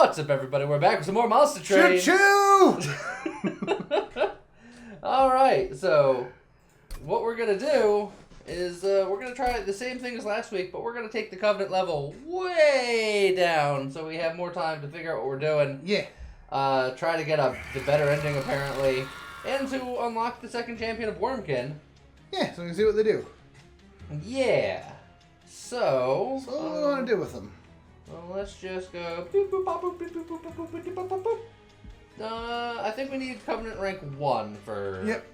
What's up, everybody? We're back with some more Monster Train. Choo-choo! Alright, so what we're going to do is we're going to try the same thing as last week, but we're going to take the Covenant level way down so we have more time to figure out what we're doing. Yeah. Try to get the better ending, apparently, and to unlock the second champion of Wormkin. Yeah, so we can see what they do. Yeah. So what do we want to do with them? Well, let's just go. Boop, boop, bop, boop, boop, boop, boop, boop, boop, boop, boop, boop. I think we need Covenant rank 1 for. Yep.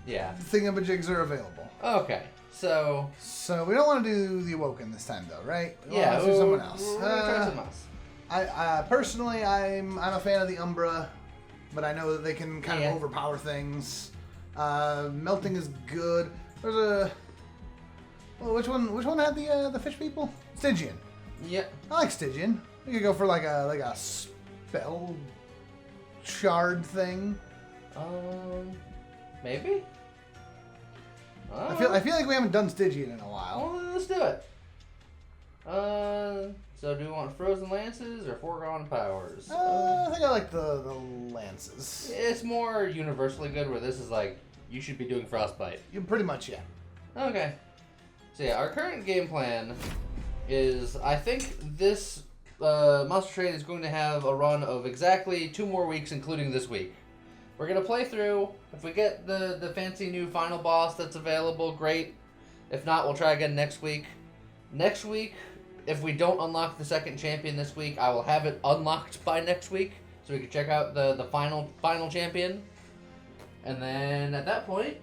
Yeah. Thingamajigs are available. Okay, so. So we don't want to do the Awoken this time, though, right? Yeah, let's do someone else. We're gonna try someone else. I personally, I'm a fan of the Umbra, but I know that they can kind of overpower things. Melting is good. There's a. Well, which one had the fish people? Stygian. Yep. I like Stygian. We could go for like a spell shard thing. Maybe. I feel like we haven't done Stygian in a while. Well, let's do it. So do we want Frozen Lances or Foregone Powers? I think I like the lances. It's more universally good, where this is like you should be doing Frostbite. Pretty much, yeah. Okay. So yeah, our current game plan is, I think this Monster Train is going to have a run of exactly 2 more weeks, including this week. We're going to play through. If we get the fancy new final boss that's available, great. If not, we'll try again next week. Next week, if we don't unlock the second champion this week, I will have it unlocked by next week, so we can check out the final champion. And then at that point,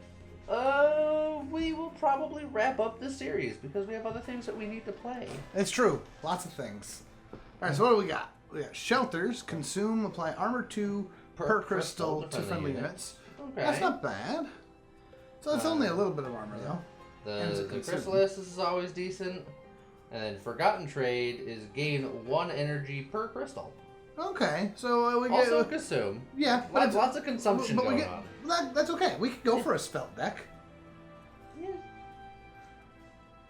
we will probably wrap up this series because we have other things that we need to play. It's true. Lots of things. All right, so what do we got? We got shelters, consume, apply armor 2 per crystal to friendly units. Okay. That's not bad. So it's only a little bit of armor, though. The Chrysalis is always decent. And then Forgotten Trade is gain 1 energy per crystal. Okay, so we get... Also consume. Yeah. Lots of consumption going on. That's okay. We could go for a spell deck. Yeah.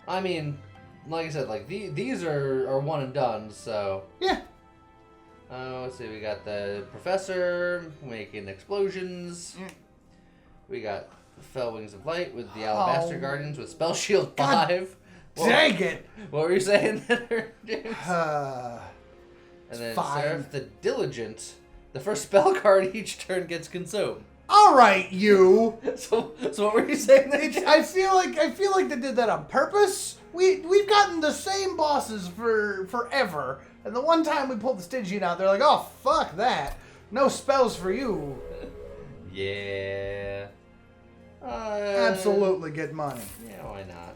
I mean, like I said, like these are one and done, so. Yeah. Let's see, we got the Professor making explosions. We got Fell Wings of Light with the Alabaster Guardians with Spell Shield 5. Dang it! What were you saying there, James? And then fine. Seraph the Diligent. The first spell card each turn gets consumed. All right, you. So what were you saying there, James? I feel like they did that on purpose. We've gotten the same bosses for forever, and the one time we pulled the Stygian out, they're like, oh fuck that, no spells for you. Yeah. Absolutely get money. Yeah, why not?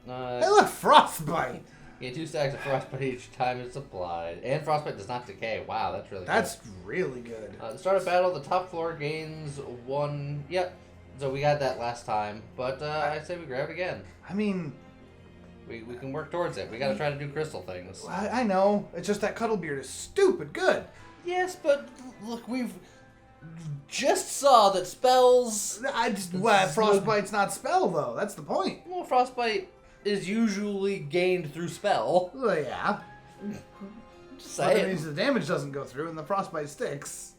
Hey, look, Frostbite. Get 2 stacks of Frostbite each time it's applied. And Frostbite does not decay. Wow, that's really good. That's really good. The start of battle, the top floor gains 1... Yep. So we got that last time. But I say we grab it again. I mean... We can work towards it. We gotta try to do crystal things. I know. It's just that Cuddlebeard is stupid good. Yes, but look, we've just saw that spells... Frostbite's not spell, though. That's the point. Well, Frostbite is usually gained through spell. Well, yeah. Just But that saying. means the damage doesn't go through and the Frostbite sticks.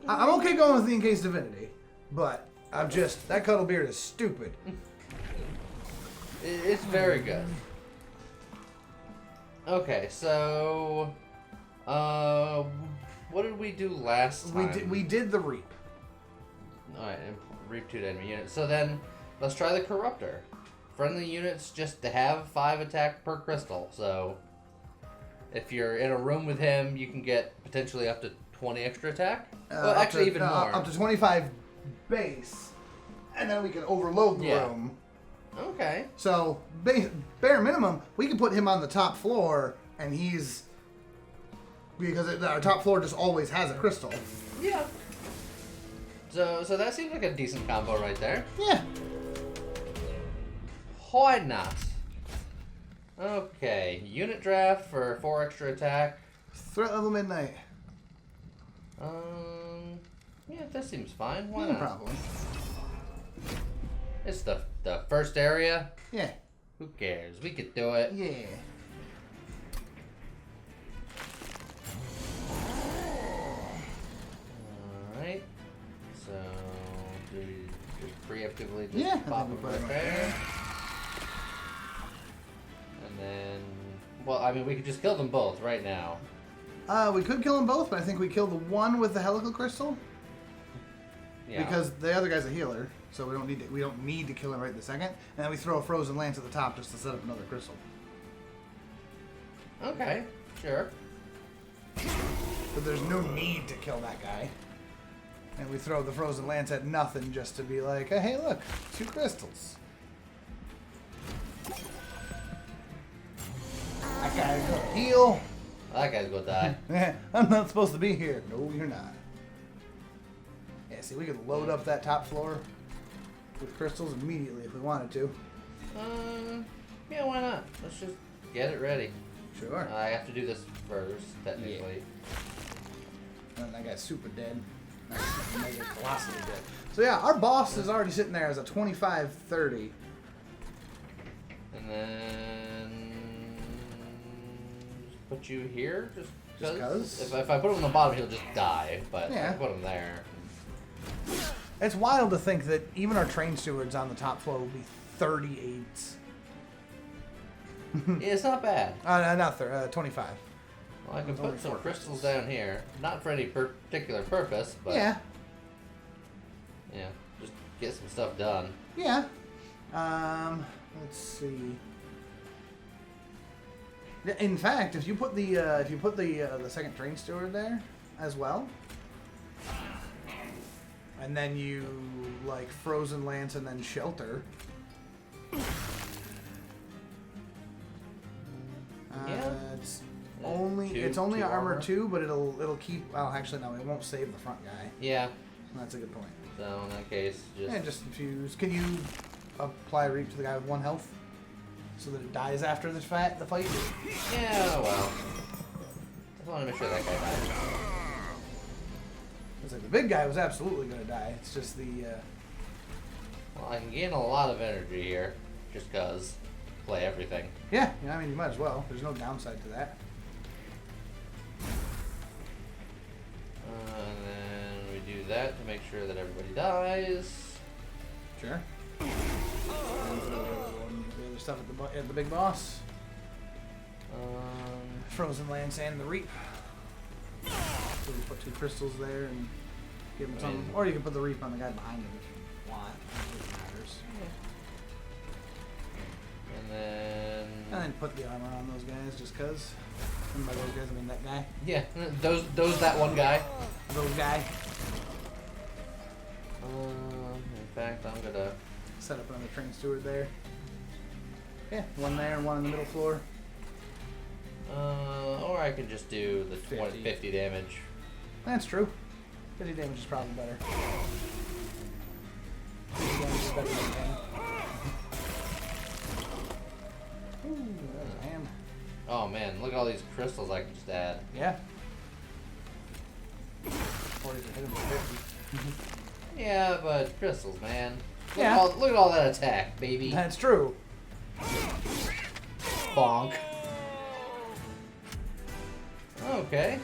I'm okay going with the Encased Divinity, but that Cuddlebeard is stupid. It's very good. Okay, so... what did we do last time? We did the Reap. Alright, Reap 2 to enemy units. So then, let's try the Corruptor. Friendly units just to have 5 attack per crystal, so if you're in a room with him, you can get potentially up to 20 extra attack. Well, actually, even more. Up to 25 base, and then we can overload the room. Okay. So, bare minimum, we can put him on the top floor, and because our top floor just always has a crystal. Yeah. So that seems like a decent combo right there. Yeah. Why not? Okay, unit draft for 4 extra attack. Threat level midnight. Yeah, that seems fine. Why No not? problem. It's the first area. Yeah. Who cares? We could do it. Yeah. So, do we just preemptively just Yeah, pop them right there? And then, well, I mean, we could just kill them both right now. We could kill them both, but I think we kill the one with the helical crystal. Yeah. Because the other guy's a healer, so we don't need to kill him right this second. And then we throw a frozen lance at the top just to set up another crystal. Okay, sure. But there's no need to kill that guy. And we throw the frozen lance at nothing just to be like, hey, look, 2 crystals. That guy's gonna heal. That guy's gonna die. I'm not supposed to be here. No, you're not. Yeah, see, we could load up that top floor with crystals immediately if we wanted to. Yeah, why not? Let's just get it ready. Sure. I have to do this first, technically. Yeah. And that guy's super dead. Mega colossally dead. So yeah, our boss is already sitting there as a 25-30. And then just put you here, just because. If I put him on the bottom, he'll just die. But yeah. I put him there. It's wild to think that even our train stewards on the top floor will be 38s. Yeah, it's not bad. Not 25. Well, I can put some crystals down here. Not for any particular purpose, but... Yeah. Yeah, just get some stuff done. Yeah. Let's see. In fact, if you put the second train steward there as well, and then you like frozen lance and then shelter. Yeah. It's only armor 2, but it'll keep. Oh, actually no, it won't save the front guy. Yeah. That's a good point. So in that case, just infuse. Can you apply reap to the guy with 1 health, so that it dies after the fight? Yeah. Well, just want to make sure that guy dies. It's like the big guy was absolutely gonna die. It's just the. Well, I can gain a lot of energy here, just cause play everything. Yeah, I mean you might as well. There's no downside to that. And then we do that to make sure that everybody dies. Sure. And the other stuff at the big boss. Frozen lance and the reap. So we put 2 crystals there and give him some. Or you can put the reap on the guy behind him if you want. It matters. And then put the armor on those guys just cause. And by those guys I mean that guy. Yeah, that one guy. Those guy. In fact, I'm gonna set up another train steward there. Yeah, 1 there and 1 on the middle floor. Or I can just do the 50 damage. That's true. 50 damage is probably better. 50 damage is better than 10. Ooh, that was a hand. Oh man, look at all these crystals I can just add. Yeah. 40 to hit him with 50. Yeah, but crystals, man. Yeah. Look at all that attack, baby. That's true. Bonk. Okay.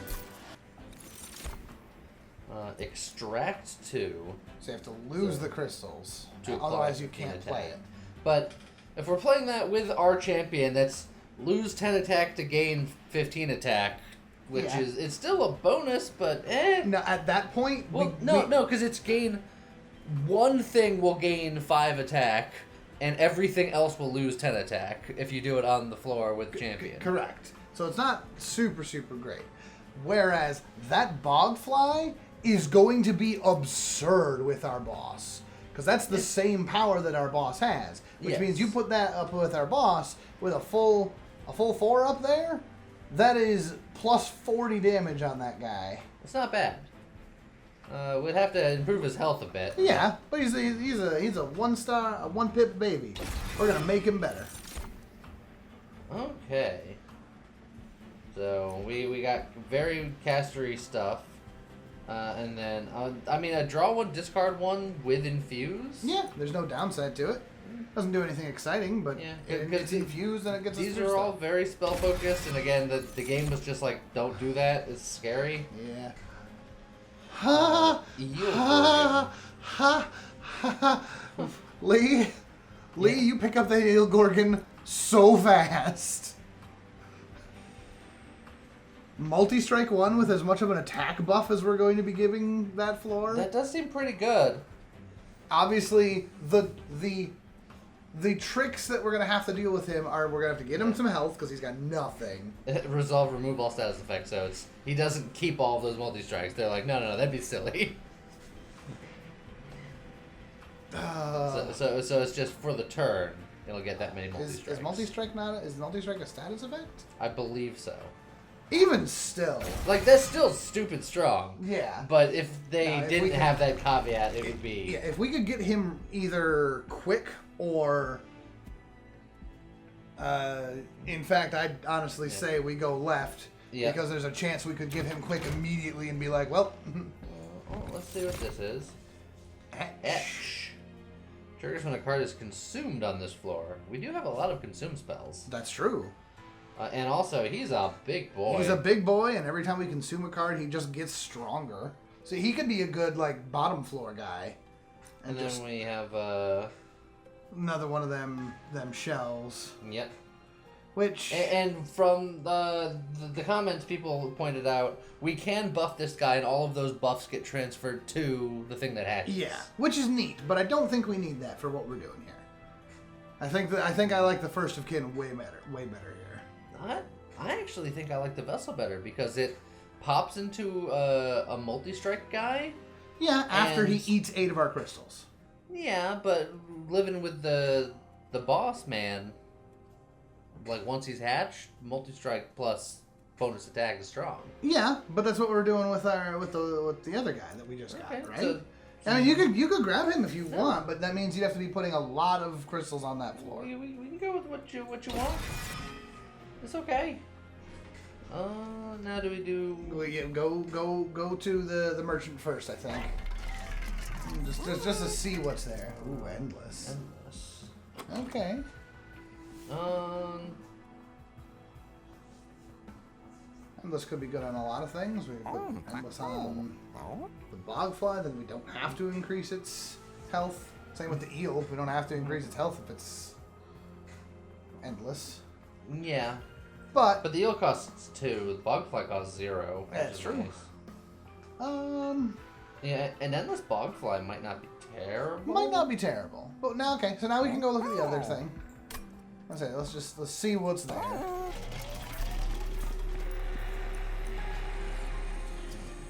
Extract 2. So you have to lose the crystals. To Otherwise you can't play it. But if we're playing that with our champion, that's lose 10 attack to gain 15 attack, which is, it's still a bonus, but eh. No, at that point, well, no, because it's gain, one thing will gain 5 attack, and everything else will lose 10 attack if you do it on the floor with champion. Correct. So it's not super, super great. Whereas that bogfly is going to be absurd with our boss. Because that's the same power that our boss has. Which means you put that up with our boss with a full 4 up there, that is plus 40 damage on that guy. It's not bad. We'd have to improve his health a bit. Yeah, but he's a 1-star, a 1-pip baby. We're gonna make him better. Okay. So we got very castery stuff. And then, I draw 1, discard 1 with infuse. Yeah, there's no downside to it. Doesn't do anything exciting, but it's infused and it gets us these are all very spell focused, and again, the game was just like, don't do that. It's scary. Yeah. Ha! Eel Ha! Ha! Ha! Lee, Yeah. you pick up that eel gorgon so fast. Multi-strike 1 with as much of an attack buff as we're going to be giving that floor. That does seem pretty good. Obviously, the tricks that we're going to have to deal with him are we're going to have to get him some health because he's got nothing. Resolve, remove all status effects, so he doesn't keep all of those multi-strikes. They're like, no, that'd be silly. So it's just for the turn, it'll get that many multi-strikes. Is multi-strike a status effect? I believe so. Even still. Like, that's still stupid strong. Yeah. But if they if didn't we could- have that caveat, it would be... Yeah, if we could get him either quick or... in fact, I'd honestly say we go left. Yeah. Because there's a chance we could get him quick immediately and be like, well... let's see what this is. Etch. Triggers when a card is consumed on this floor. We do have a lot of consume spells. That's true. And also, he's a big boy. He's a big boy, and every time we consume a card, he just gets stronger. So he could be a good, like, bottom floor guy. And then just we have, another one of them shells. Yep. Which... And from the comments, people pointed out, we can buff this guy, and all of those buffs get transferred to the thing that hatches. Yeah, which is neat, but I don't think we need that for what we're doing here. I think I like the first of kin way better here. I actually think I like the vessel better because it pops into a multi-strike guy. Yeah, after he eats 8 of our crystals. Yeah, but living with the boss man, like once he's hatched, multi-strike plus bonus attack is strong. Yeah, but that's what we're doing with the other guy that we just got, right? So, I mean, you could grab him if you want, but that means you'd have to be putting a lot of crystals on that floor. We can go with what you want. It's okay. Now do we do... Go to the merchant first, I think. Just to see what's there. Ooh, endless. Okay. Endless could be good on a lot of things. We put endless on the bogfly, then we don't have to increase its health. Same with the eel. We don't have to increase its health if it's endless. Yeah. But the eel costs 2. The bogfly costs 0. That's true. Nice. Yeah, an endless bogfly might not be terrible. Might not be terrible. But now, okay, so now we can go look at the other thing. Let's see what's there.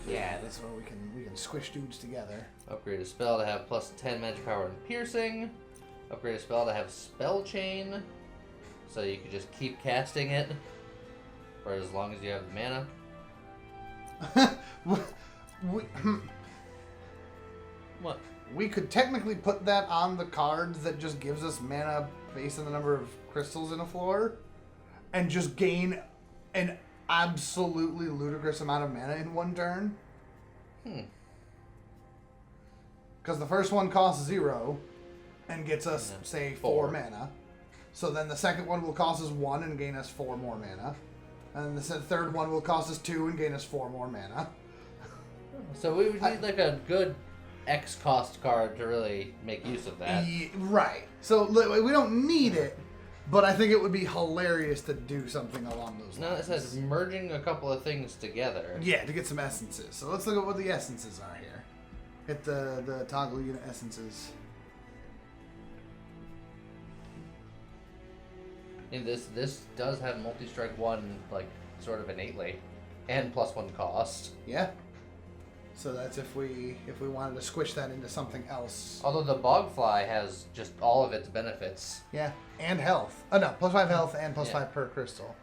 Yeah, that's where we can squish dudes together. Upgrade a spell to have plus 10 magic power and piercing. Upgrade a spell to have spell chain, so you can just keep casting it for as long as you have the mana. What? We could technically put that on the cards that just gives us mana based on the number of crystals in a floor, and just gain an absolutely ludicrous amount of mana in one turn. Because the first one costs 0 and gets us, say, 4 mana. So then the second one will cost us 1 and gain us 4 more mana. And the third one will cost us 2 and gain us 4 more mana. So we would need like a good X cost card to really make use of that. Right. So we don't need it, but I think it would be hilarious to do something along those lines. No, it says merging a couple of things together. Yeah, to get some essences. So let's look at what the essences are here. Hit the toggle unit essences. And this does have multi-strike 1, like, sort of innately. And plus 1 cost. Yeah. So that's if we wanted to squish that into something else. Although the bogfly has just all of its benefits. Yeah, and health. Oh no, plus 5 health and plus 5 per crystal.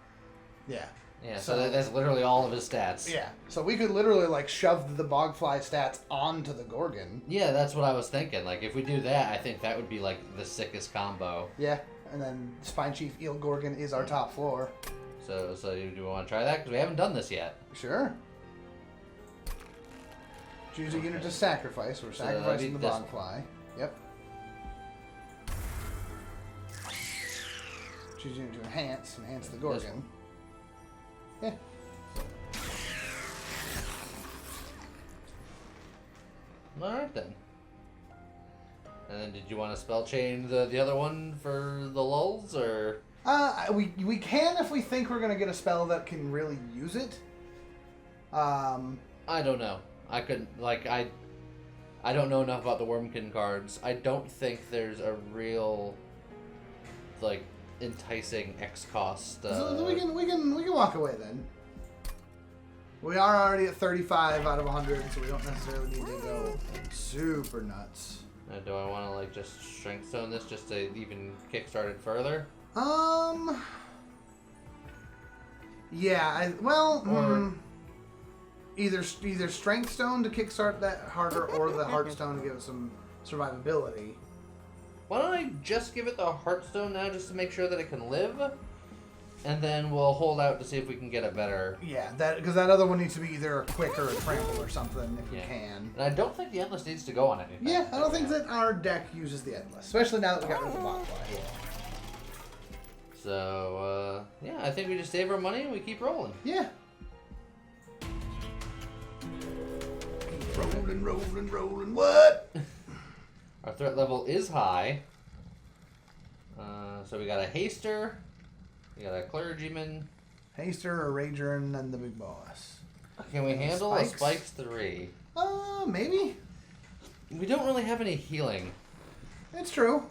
Yeah. Yeah, so that's literally all of his stats. Yeah, so we could literally like shove the bogfly stats onto the Gorgon. Yeah, that's what I was thinking. Like, if we do that, I think that would be like the sickest combo. Yeah, and then Spine Chief Eel Gorgon is our top floor. So do we want to try that? Because we haven't done this yet. Sure. Choose a unit to sacrifice. We're sacrificing the bogfly. Yep. Choose a unit to enhance the Gorgon. Yeah. Alright then. And then did you want to spell chain the other one for the lulls, or? We can if we think we're gonna get a spell that can really use it. I don't know. I couldn't, like, I don't know enough about the Wormkin cards. I don't think there's a real, like, enticing X cost. So we can walk away then. We are already at 35 out of 100, so we don't necessarily need to go super nuts. Do I want to, like, just strength stone this just to even kickstart it further? Yeah, either strength stone to kickstart that harder, or the heart stone to give it some survivability. Why don't I just give it the Heartstone now just to make sure that it can live? And then we'll hold out to see if we can get a better... Yeah, because that other one needs to be either a quick or a trample or something if we can. And I don't think the Endless needs to go on anything. Yeah, I don't think that our deck uses the Endless, especially now that we got rid of the botfly. So, yeah, I think we just save our money and we keep rolling. Yeah. Rolling. What? Our threat level is high. So we got a Haster, we got a Clergyman. Haster, a Rager, and then the big boss. Can we handle a Spikes 3? Maybe. We don't really have any healing. It's true.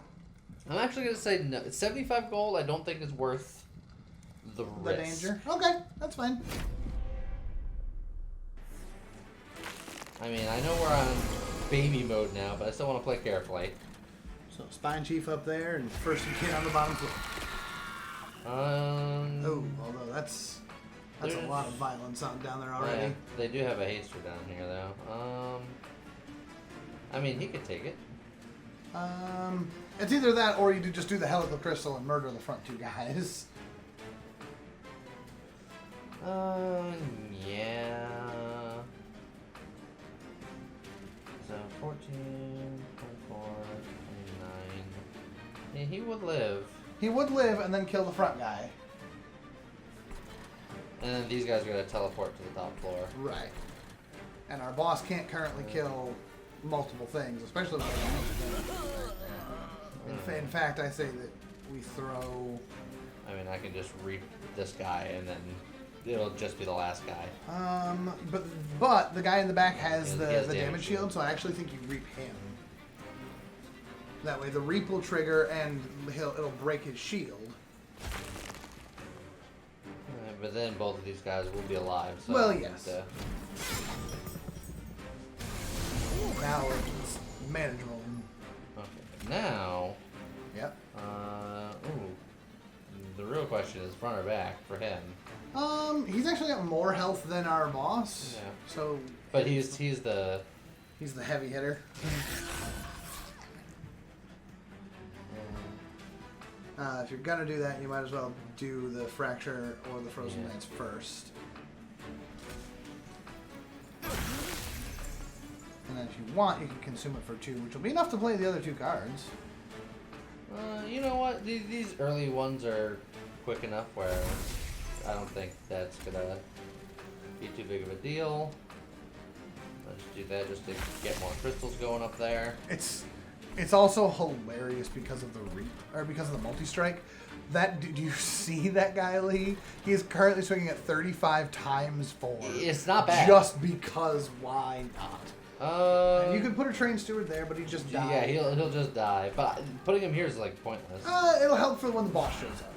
I'm actually going to say no. 75 gold I don't think is worth the risk. The danger? Okay, that's fine. I mean, I know we're on baby mode now, but I still want to play carefully. So, Spine Chief up there, and first kid on the bottom floor. Although that's a lot of violence down there already. Yeah, they do have a Haster down here, though. I mean, he could take it. It's either that, or you just do the Helical Crystal and murder the front two guys. Yeah. So, 14, 24, 29. Yeah, he would live. He would live and then kill the front guy. And then these guys are going to teleport to the top floor. Right. And our boss can't currently kill multiple things, especially with in fact, I say that we throw... I mean, I can just reap this guy and then it'll just be the last guy. But the guy in the back has the damage damage shield, shield, so I actually think you reap him. That way the reap will trigger and it'll break his shield. But then both of these guys will be alive. So well, yes. Now it's manageable. Okay, now... Yep. The real question is front or back for him. He's actually got more health than our boss. Yeah. So. But he's the heavy hitter. If you're gonna do that, you might as well do the fracture or the frozen lance first. And then if you want, you can consume it for 2, which will be enough to play the other 2 cards. You know what? These early ones are quick enough where I don't think that's gonna be too big of a deal. Let's do that just to get more crystals going up there. It's also hilarious because of because of the multi-strike. Do you see that guy, Lee? He is currently swinging at 35 times 4. It's not bad. Just because, why not? And you could put a trained steward there, but he just dies. Yeah, he'll just die. But putting him here is like pointless. It'll help for when the boss shows up.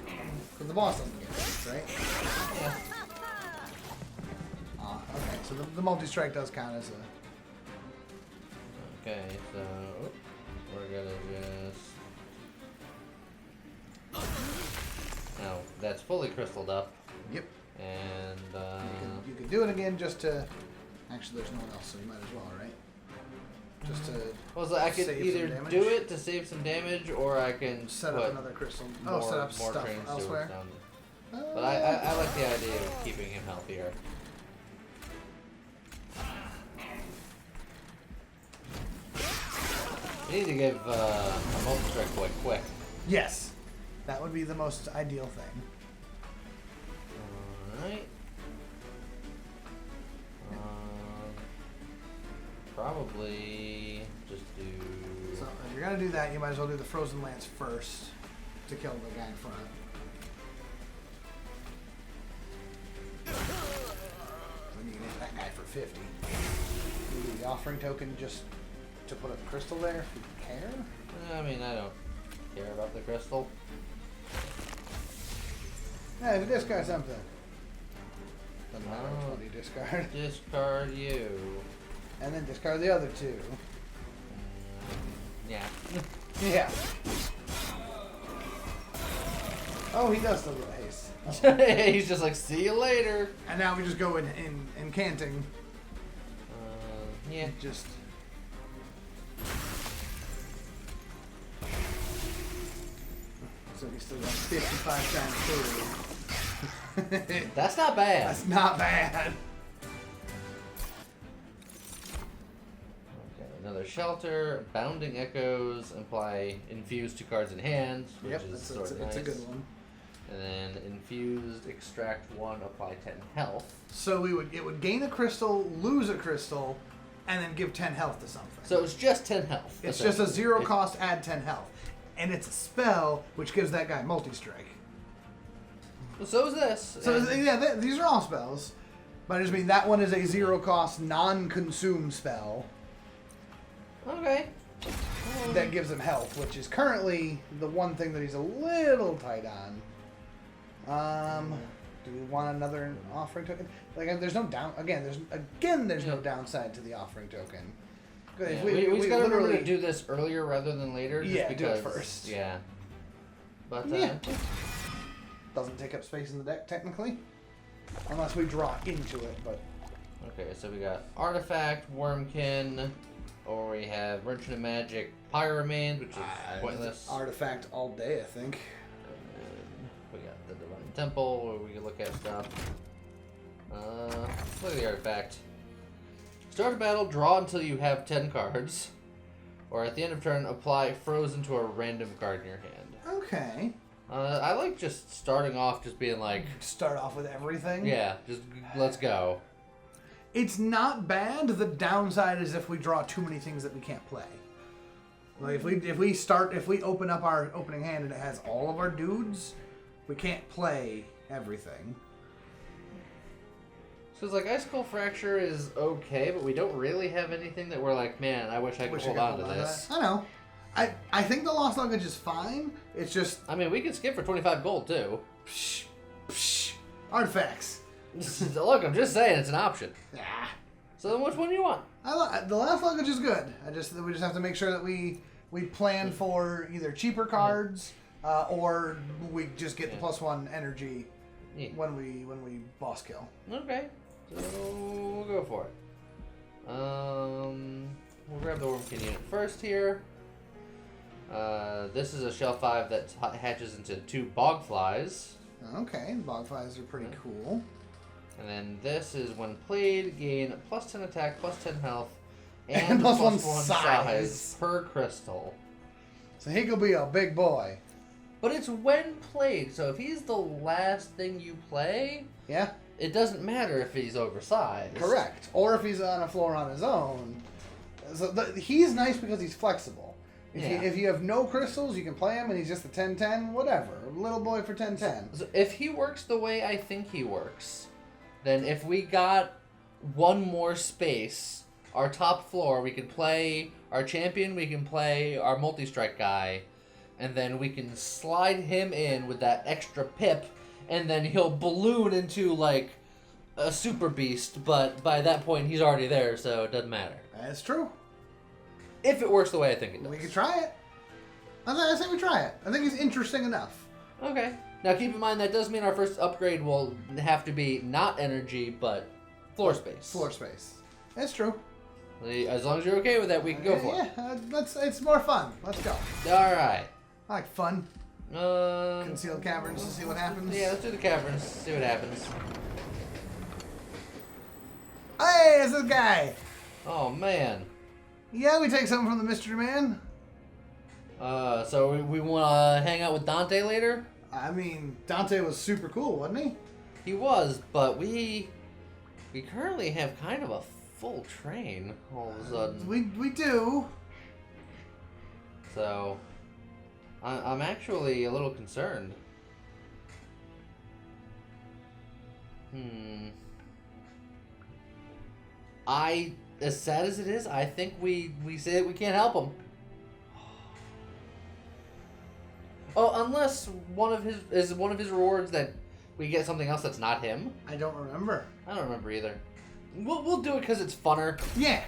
Because the boss doesn't get hit, right? Yeah. Okay, so the multi-strike does count as a... Okay, so we're gonna just... Now, that's fully crystalled up. Yep. And, You could do it again just to... Actually, there's no one else, so you might as well, right? Just to well, so I could either do it to save some damage, or I can set put up another crystal. More, Set up more stuff train elsewhere. down. But I like the idea of keeping him healthier. We need to give a multi-strike boy quick. Yes. That would be the most ideal thing. Alright. Probably... you're gonna do that, you might as well do the Frozen Lance first to kill the guy in front. Then you can hit that guy for 50. You do the offering token just to put a crystal there if you care? I mean, I don't care about the crystal. Yeah, if you discard something. No. Which one do you discard? Discard you. And then discard the other two. Yeah. Yeah. Oh, he does still get a haste. He's just like, see you later. And now we just go in canting. Yeah. Just. So he still got 55 times 3. That's not bad. That's not bad. Okay, another shelter. Bounding echoes imply infuse 2 cards in hand, which Yep, is sort of nice. it's a good one. And then infused, extract 1, apply 10 health. So it would gain a crystal, lose a crystal, and then give 10 health to something. So it's just 10 health. It's just a 0 cost, add 10 health. And it's a spell, which gives that guy multi-strike. So is this. So yeah, these are all spells. But I just mean that one is a 0 cost, non-consume spell. Okay. That gives him health, which is currently the one thing that he's a little tight on. Do we want another offering token? Like, there's no down. There's no downside to the offering token. Yeah, we just gotta remember to do this earlier rather than later. Just Yeah, because, do it first. Yeah. But yeah. Doesn't take up space in the deck technically, unless we draw into it. But okay, so we got Artifact, Wormkin, or we have Merchant of Magic, Pyramid, which is pointless. Artifact all day, I think. We got the Divine Temple, where we can look at stuff. Look at the artifact. Start a battle, draw until you have 10 cards. Or at the end of turn, apply Frozen to a random card in your hand. Okay. I like just starting off just being like... Start off with everything? Yeah, just let's go. It's not bad. The downside is if we draw too many things that we can't play. Like if we open up our opening hand and it has all of our dudes, we can't play everything. So it's like Icicle Fracture is okay, but we don't really have anything that we're like, man, I wish I could hold on to this. I know. I think the Lost Luggage is fine. It's just... I mean, we can skip for 25 gold, too. Psh, psh, artifacts. Look, I'm just saying, it's an option. Ah. So then which one do you want? The Lost Luggage is good. We just have to make sure that we plan for either cheaper cards or we just get the +1 energy when we boss kill. Okay. So we'll go for it. We'll grab the Wormkin unit first here. This is a shell 5 that hatches into 2 Bogflies. Okay, Bogflies are pretty cool. And then this is when played, gain +10 attack, +10 health, and +1 size per crystal. So he could be a big boy. But it's when played, so if he's the last thing you play, yeah, it doesn't matter if he's oversized. Correct. Or if he's on a floor on his own. So he's nice because he's flexible. If you have no crystals, you can play him and he's just a 10-10, whatever. Little boy for 10-10. So if he works the way I think he works, then if we got one more space, our top floor, we could play our champion, we can play our multi-strike guy, and then we can slide him in with that extra pip, and then he'll balloon into, like, a super beast, but by that point he's already there, so it doesn't matter. That's true. If it works the way I think it does. We could try it. I say we try it. I think it's interesting enough. Okay. Now keep in mind that does mean our first upgrade will have to be not energy, but floor space. Floor space. That's true. As long as you're okay with that, we can go for it. Yeah, it's more fun. Let's go. Alright. I like fun. Concealed caverns to see what happens. Yeah, let's do the caverns, see what happens. Hey, it's this guy. Oh, man. Yeah, we take something from the mystery man. So we want to hang out with Dante later? I mean, Dante was super cool, wasn't he? He was, but we currently have kind of a full train all of a sudden. We do. So, I'm actually a little concerned. As sad as it is, I think we say that we can't help him. Oh, unless one of his rewards that we get something else that's not him. I don't remember. I don't remember either. We'll do it because it's funner. Yeah.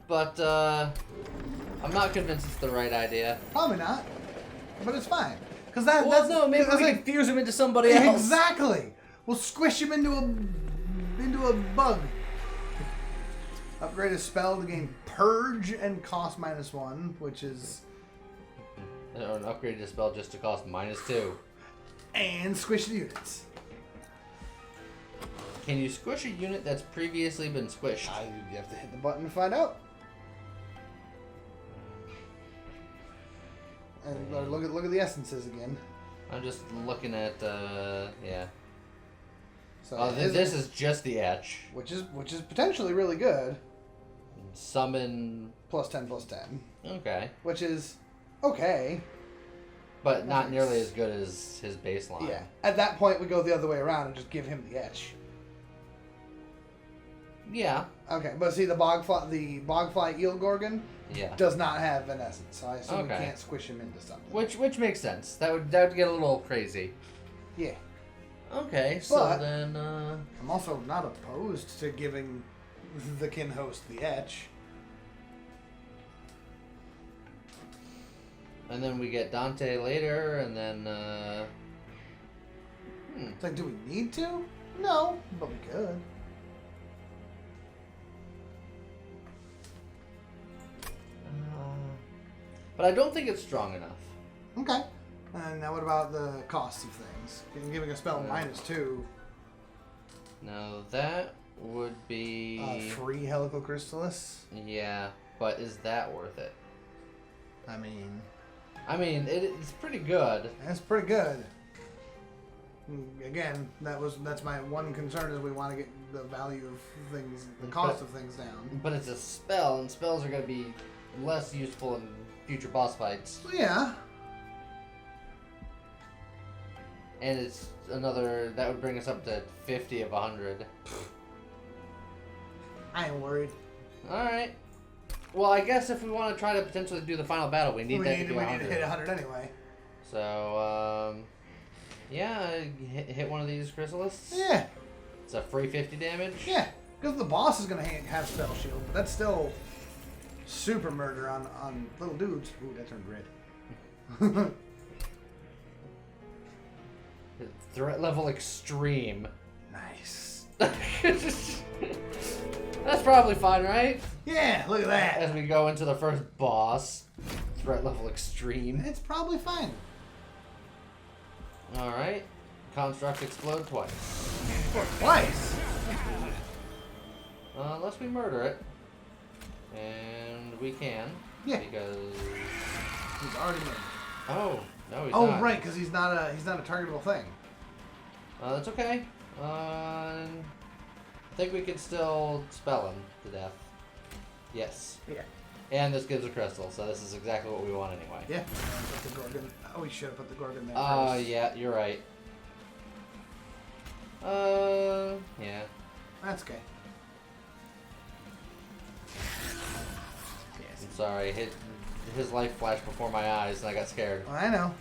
But I'm not convinced it's the right idea. Probably not. But it's fine. Because maybe we can fuse him into somebody else. Exactly. We'll squish him into a bug. Upgrade a spell to gain Purge and cost -1, which is... An upgrade a spell just to cost -2. And squish the units. Can you squish a unit that's previously been squished? You have to hit the button to find out. And look at the essences again. I'm just looking at yeah. So this is just the etch. Which is potentially really good. Summon +10/+10. Okay. Which is okay. But not nearly as good as his baseline. Yeah. At that point we go the other way around and just give him the etch. Yeah. Okay, but see the Bogfly Eel Gorgon does not have an essence, so I assume we can't squish him into something. Which makes sense. That would get a little crazy. Yeah. Okay, so then I'm also not opposed to giving the kin host the etch. And then we get Dante later, and then It's like, do we need to? No, but we could. But I don't think it's strong enough. Okay. And now what about the cost of things? Giving a spell -2. No, that would be... 3 Helical Crystallis? Yeah, but is that worth it? I mean, it's pretty good. That's pretty good. Again, that's my one concern is we want to get the value of things, the cost of things down. But it's a spell, and spells are going to be less useful in future boss fights. Yeah. And it's that would bring us up to 50 of 100. I ain't worried. Alright. Well, I guess if we want to try to potentially do the final battle, we need to hit 100 anyway. So, yeah, hit one of these Chrysalists. Yeah. It's a free 50 damage. Yeah, because the boss is going to have spell shield, but that's still super murder on little dudes. Ooh, that turned red. Threat level extreme. Nice. That's probably fine, right? Yeah, look at that. As we go into the first boss, threat level extreme. It's probably fine. Alright. Construct explode twice. Twice? Unless we murder it. And we can. Yeah. Because... He's already murdered. Oh, no he's not. Oh, right, because he's not a targetable thing. That's okay. I think we can still spell him to death. Yes. Yeah. And this gives a crystal, so this is exactly what we want anyway. Yeah. Put the Gorgon. Oh, we should have put the Gorgon there first. Yeah, you're right. Yeah. That's okay. Yes. I'm sorry. His life flashed before my eyes, and I got scared. Well, I know.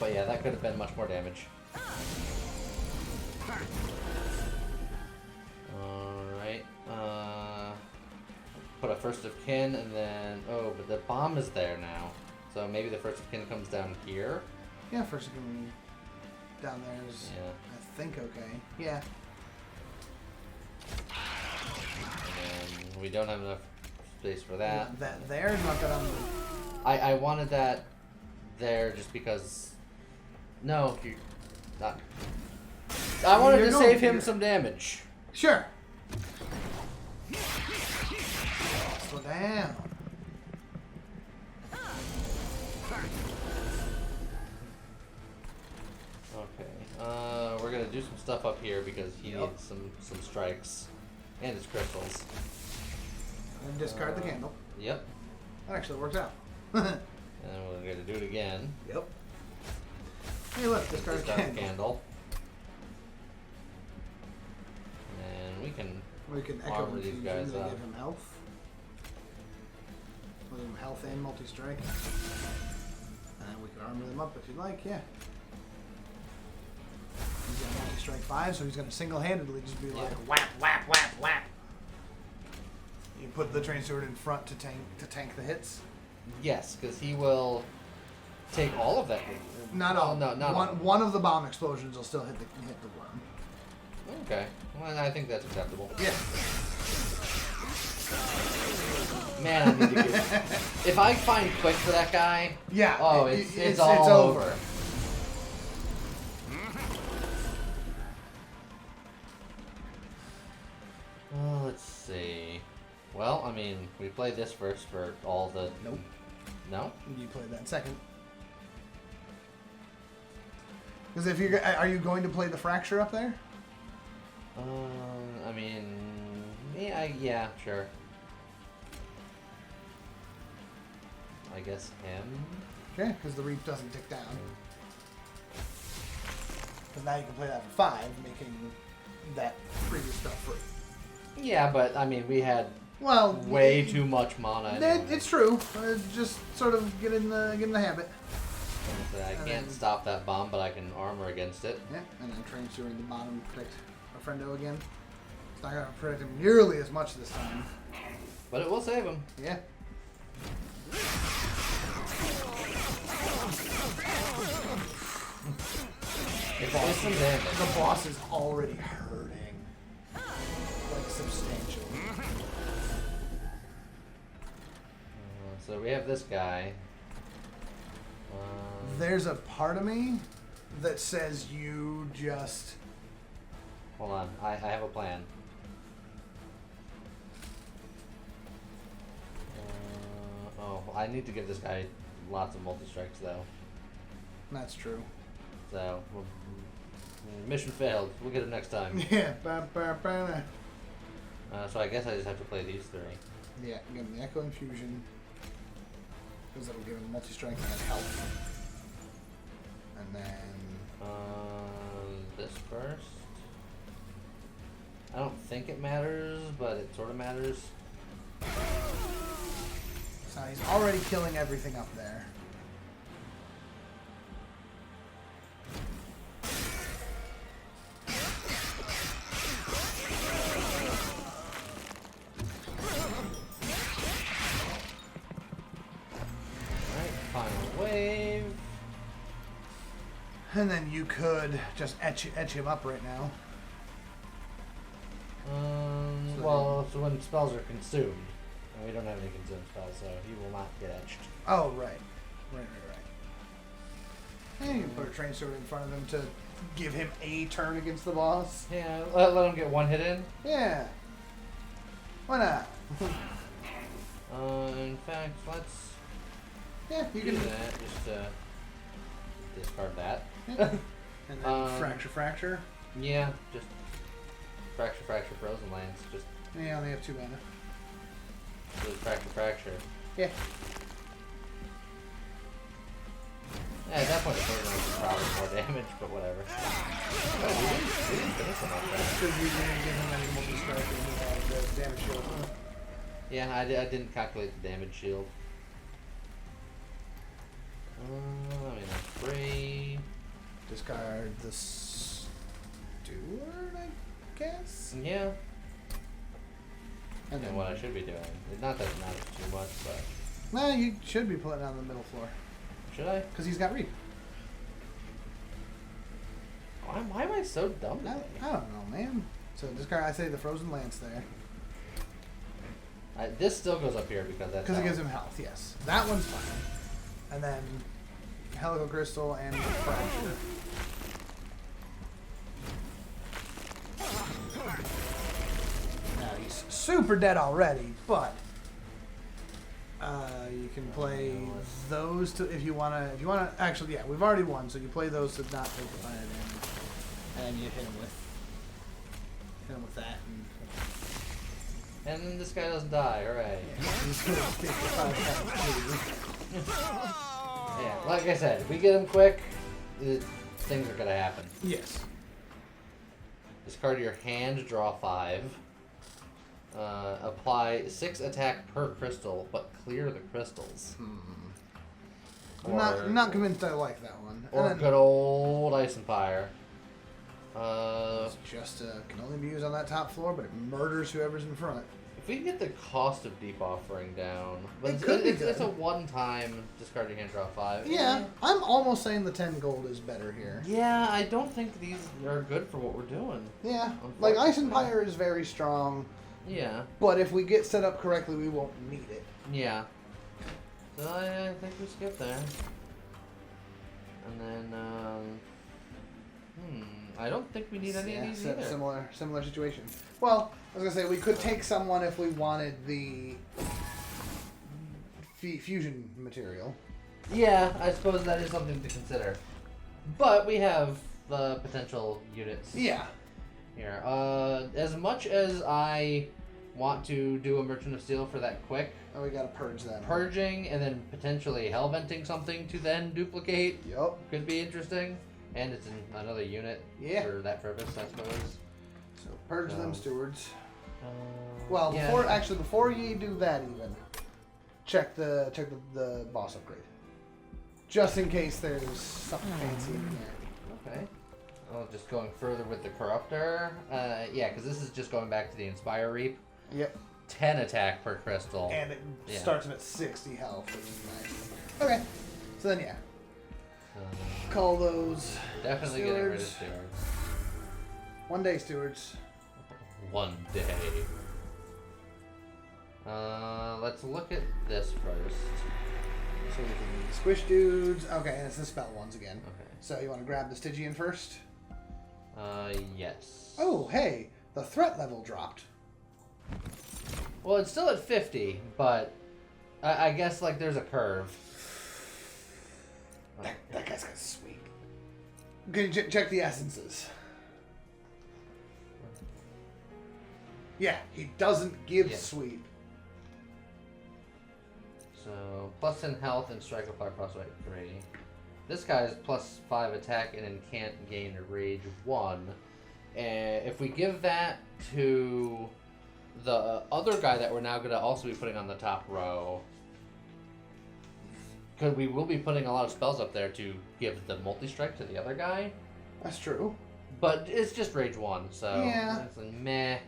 But yeah, that could have been much more damage. Alright. Put a first of kin, and then... Oh, but the bomb is there now. So maybe the first of kin comes down here? Yeah, first of kin down there is, I think, okay. Yeah. And we don't have enough space for that. Yeah, that there, not that I'm... I wanted that there just because... No, you're not... I wanted to save him some damage. Sure. Slow down. Okay. We're gonna do some stuff up here because he needs some strikes. And his crystals. And discard the candle. Yep. That actually works out. And we're going to do it again. Yep. Hey, look, discard a candle. Candle. And we can echo armor these infusion guys and up. give him health. Give him health and multi-strike. And we can armor them up if you'd like, yeah. He's got multi-strike 5, so he's going to single-handedly just be like whap, whap, whap, whap. You put the train steward in front to tank the hits. Yes, because he will take all of that. Not all. No, not all. One of the bomb explosions will still hit the worm. Okay. Well, I think that's acceptable. Yeah. Man, I need to get... If I find quick for that guy... Yeah. Oh, it's all over. Let's see. Well, I mean, we play this first for all the... Nope. No? You play that second. Because if you're... Are you going to play the fracture up there? I mean... Yeah, sure. I guess him? Okay, because the reap doesn't tick down. Because now you can play that for 5, making that previous stuff free. Yeah, but, I mean, we had... Well, way too much mana. Anyway. It's true. Just sort of get in the habit. I can't stop that bomb, but I can armor against it. Yeah, and then train steward the bottom to protect our friendo again. It's not going to protect him nearly as much this time. But it will save him. Yeah. It's some damage. The boss is already hurting. Like, substantially. So we have this guy. There's a part of me that says you just... Hold on, I have a plan. I need to give this guy lots of multi-strikes though. That's true. So, mission failed. We'll get him next time. Yeah. So I guess I just have to play these 3. Yeah, give him the Echo Infusion. Because that'll give him multi-strike and health. And then... this first. I don't think it matters, but it sort of matters. So he's already killing everything up there. And then you could just etch him up right now. So when spells are consumed, and we don't have any consumed spells, so he will not get etched. Oh, right. Right. And you can put a train steward in front of him to give him a turn against the boss. Yeah, let him get one hit in. Yeah. Why not? In fact, let's you do can that. Just discard that. Yeah. And then fracture. Yeah, just fracture, frozen lands. Just yeah, only have 2 mana. just fracture. Yeah. Yeah, at that point, the frozen lands is probably more damage, but whatever. Oh, we didn't finish him like that. Because you didn't give him any multi-strike and he had the damage shield. Yeah, I didn't calculate the damage shield. I mean, that's 3. Discard the steward, I guess? Yeah. And then what I should be doing. Not that it matters too much, but... No, you should be putting it on the middle floor. Should I? Because he's got reap. Why am I so dumb today? I don't know, man. So discard, I say the frozen lance there. This still goes up here because that's... Because it gives him health, yes. That one's fine. And then Helical Crystal and Fracture. Now he's super dead already, but you can play those to if you wanna. Actually, yeah, we've already won, so you play those to not take the fire damage, and you hit him with that. And And then this guy doesn't die, hooray. Yeah, like I said, if we get him quick, things are gonna happen. Yes. Discard your hand, draw 5. Apply 6 attack per crystal, but clear the crystals. I'm not convinced I like that one. Or good old Ice and Fire. It's just can only be used on that top floor, but it murders whoever's in front. If we can get the cost of Deep Offering down, but it's a one-time discard your hand, draw 5. Yeah, I'm almost saying the 10 gold is better here. Yeah, I don't think these are good for what we're doing. Yeah, like Ice and Fire is very strong. Yeah. But if we get set up correctly, we won't need it. Yeah. So I think we skip there. And then, I don't think we need any of these either. Similar situation. Well, I was gonna say we could take someone if we wanted the fusion material. Yeah, I suppose that is something to consider. But we have potential units. Yeah. Here, as much as I want to do a Merchant of Steel for that quick, we gotta purge that. Purging and then potentially hellventing something to then duplicate. Yep. Could be interesting, and it's in another unit. Yeah. For that purpose, I suppose. So purge them stewards. Well, before you do that, even check the boss upgrade, just in case there's something fancy in there. Okay. Oh, just going further with the Corruptor. Yeah, because this is just going back to the Inspire Reap. Yep. 10 attack per crystal. And it starts him at 60 health. Which is nice. Okay. So then, yeah. Call those. Definitely stewards. getting rid of stewards. 1 day stewards. 1 day. Let's look at this first. So we can squish dudes. Okay, and it's the spell ones again. Okay. So you want to grab the Stygian first? Yes. Oh, hey, the threat level dropped. Well, it's still at 50, but I guess like there's a curve. That guy's got sweet. Can you check the essences? Yeah, he doesn't give sweep. So plus in health and strike applied frostbite 3. This guy's plus 5 attack and then can't gain a rage 1. And if we give that to the other guy that we're now going to also be putting on the top row, because we will be putting a lot of spells up there to give the multi-strike to the other guy. That's true. But it's just rage 1, so yeah. It's like meh.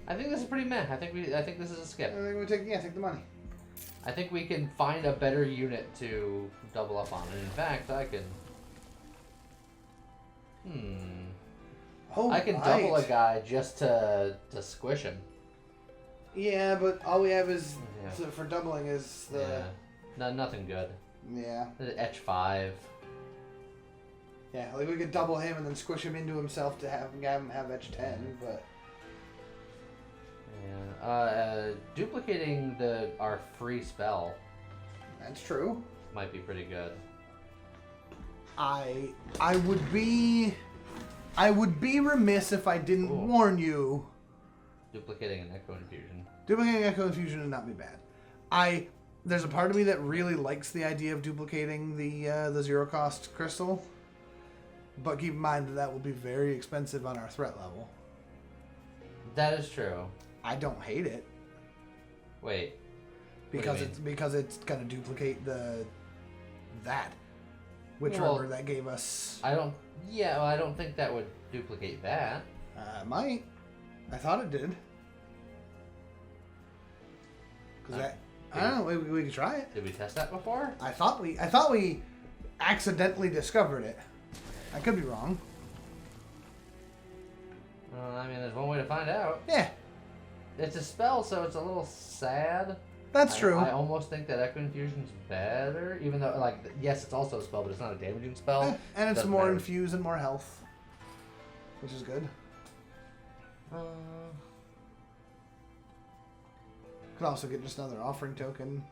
I think this is pretty meh. I think this is a skip. I think we take the money. I think we can find a better unit to double up on. And in fact, I can... I can double a guy just to squish him. Yeah, but all we have is for doubling is the... Yeah. No, nothing good. Yeah. Etch 5. Yeah, like we could double him and then squish him into himself to have him have Etch 10, but... Yeah. Duplicating our free spell. That's true. Might be pretty good. I would be remiss if I didn't warn you. Duplicating an Echo Infusion. Duplicating Echo Infusion would not be bad. There's a part of me that really likes the idea of duplicating the zero cost crystal, but keep in mind that will be very expensive on our threat level. That is true. I don't hate it. Wait. Because it's gonna duplicate that. Which remember that gave us. I don't think that would duplicate that. It might. I thought it did. I don't know. We could try it. Did we test that before? I thought we accidentally discovered it. I could be wrong. I mean, there's one way to find out. Yeah. It's a spell, so it's a little sad. That's true. I almost think that Echo Infusion's better, even though, like, yes, it's also a spell, but it's not a damaging spell. And it's more infused and more health, which is good. Could also get just another offering token,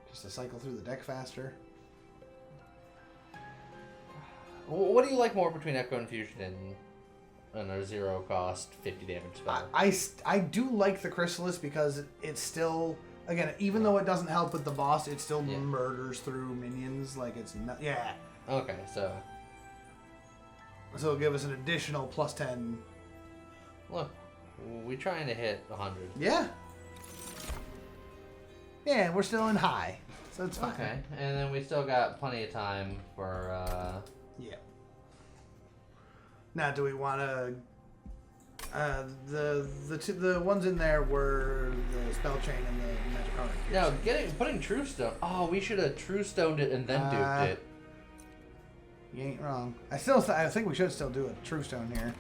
just to cycle through the deck faster. What do you like more between Echo Infusion and and a 0 cost 50 damage spell. I do like the Chrysalis because it's still, again, even though it doesn't help with the boss, it still murders through minions. Like it's not, yeah. Okay, so it'll give us an additional plus 10. Look, we trying to hit 100. Yeah. Yeah, we're still in high, so it's fine. Okay, and then we still got plenty of time for. Yeah. Now, do we want to? The ones in there were the spell chain and the magic armor. No, putting True Stone. Oh, we should have True Stoned it and then duped it. You ain't wrong. I think we should still do a True Stone here.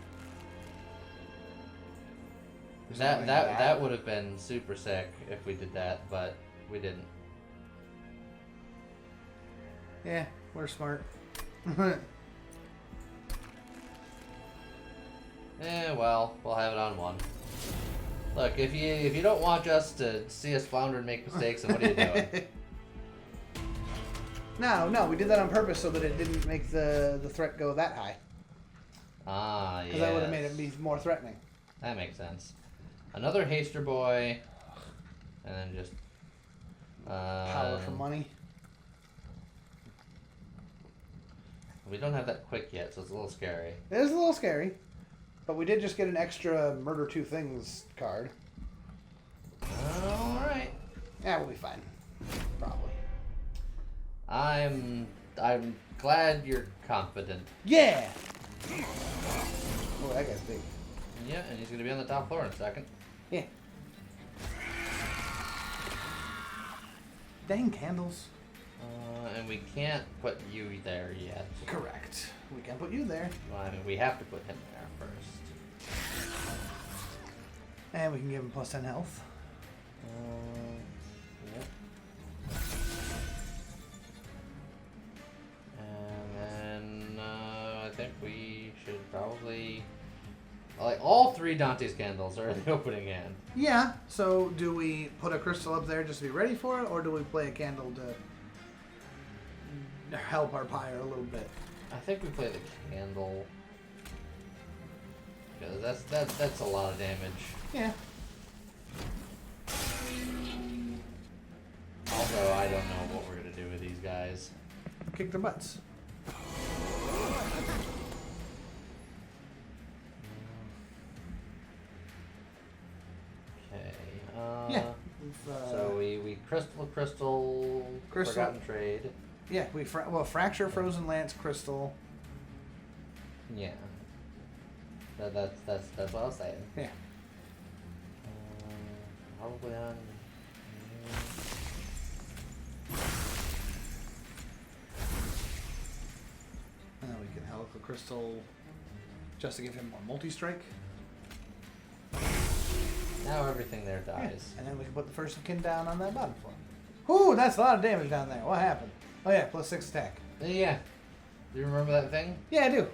That would have been super sick if we did that, but we didn't. Yeah, we're smart. Well, we'll have it on 1. Look, if you don't want us to see us flounder and make mistakes, then what are you doing? No, we did that on purpose so that it didn't make the threat go that high. Ah, yeah. Because that would have made it be more threatening. That makes sense. Another Haster Boy, and then just power for money. We don't have that quick yet, so it's a little scary. It is a little scary, but we did just get an extra Murder 2 Things card. All right. Yeah, we'll be fine. Probably. I'm glad you're confident. Yeah. Oh, that guy's big. Yeah, and he's gonna be on the top floor in a second. Yeah. Dang candles. And we can't put you there yet. Correct. We can put you there. Well, I mean, we have to put him there first. And we can give him plus 10 health. Yep. And then I think we should probably... Like, all 3 Dante's candles are in the opening hand. Yeah, so do we put a crystal up there just to be ready for it, or do we play a candle to help our pyre a little bit? I think we play the candle. Because that's a lot of damage. Yeah. Although I don't know what we're going to do with these guys. Kick their butts. Yeah. So we crystal, forgotten trade. Yeah, we fracture, frozen lance, crystal. Yeah. That's what I was saying. Yeah. Probably on. And then we can Helical Crystal just to give him more multi-strike. Now everything there dies. Yeah. And then we can put the first of kin down on that bottom floor. Ooh, that's a lot of damage down there. What happened? Oh yeah, plus 6 attack. Yeah. Do you remember that thing? Yeah, I do.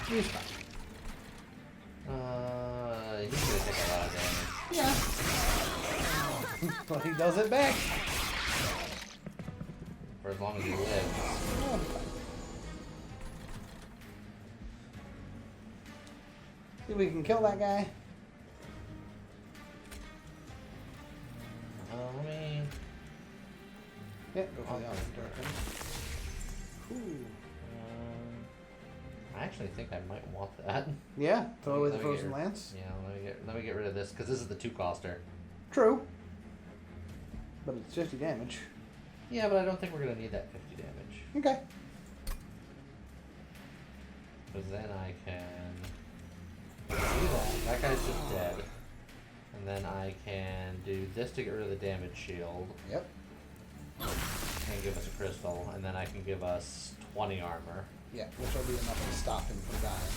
He's fine. He's gonna take a lot of damage. Yeah. But he does it back. For as long as he lives. See if we can kill that guy. Let me... Yeah, go for the opposite direction. Ooh. I actually think I might want that. Yeah, throw away the Let me frozen get- lance. Yeah, let me get rid of this because this is the 2-coster. True. But it's 50 damage. Yeah, but I don't think we're gonna need that 50 damage Okay. because then I can do that. That guy's just dead, and then I can do this to get rid of the damage shield. Yep. And give us a crystal, and then I can give us 20 armor. Yeah, which will be enough to stop him from dying.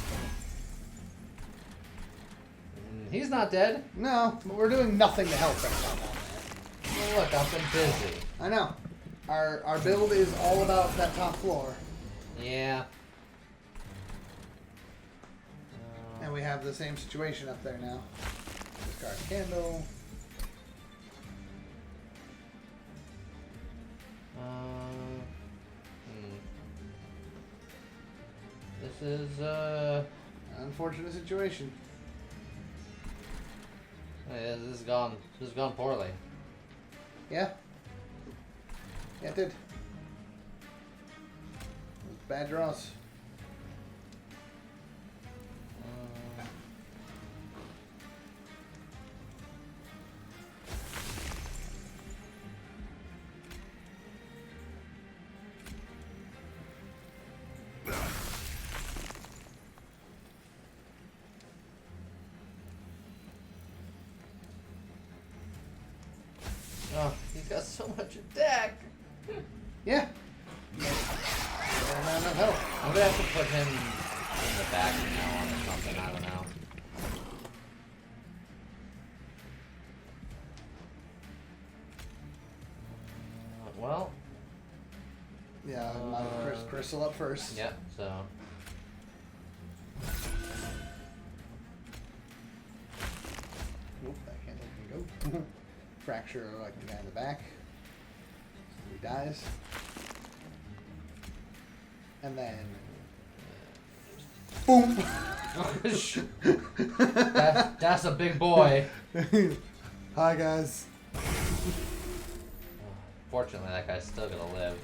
He's not dead. No, but we're doing nothing to help right now down there. Well, look, I've been busy. I know. Our build is all about that top floor. Yeah. And we have the same situation up there now. Discard candle. This is unfortunate situation. This has gone poorly. Yeah. Yeah, it did. It was bad draws. Oh, he's got so much attack. Yeah. Not enough help. I'm gonna have to put him in the back now on or something. I don't know. Well. Yeah, Crystal up first. Yep. So. Oop, that candle can go. Fracture like the guy in the back. He dies. And then boom! That's a big boy. Hi guys. Fortunately, that guy's still gonna live.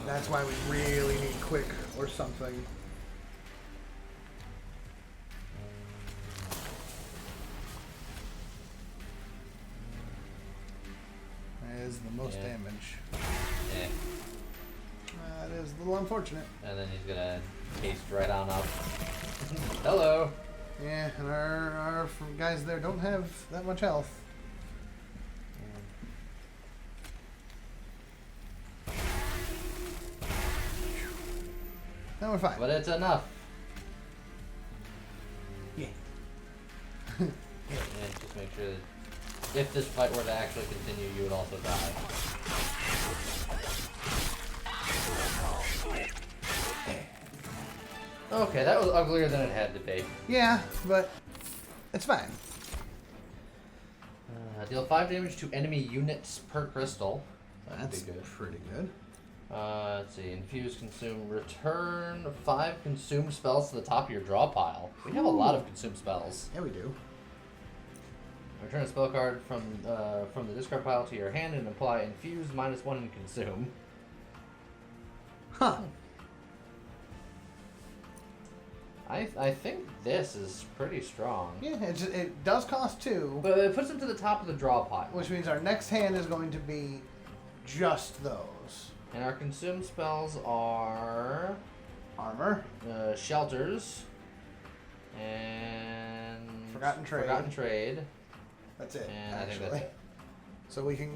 That's why we really need quick or something. That is the most damage. Yeah. That is a little unfortunate. And then he's gonna haste right on up. Hello. Yeah, and our guys there don't have that much health. Now we're fine. But it's enough. Yeah. Yeah, just make sure that if this fight were to actually continue, you would also die. Okay, that was uglier than it had to be. Yeah, but it's fine. Deal 5 damage to enemy units per crystal. That's good. Pretty good. Let's see. Infuse, consume, return 5 consumed spells to the top of your draw pile. We have a lot of consumed spells. Yeah, we do. Return a spell card from the discard pile to your hand and apply infuse -1 and consume. Huh. I think this is pretty strong. Yeah, it does cost 2. But it puts them to the top of the draw pile. Which means our next hand is going to be just those. And our consumed spells are Armor. Shelters and Forgotten Trade. That's it. And actually. I think that's it. So we can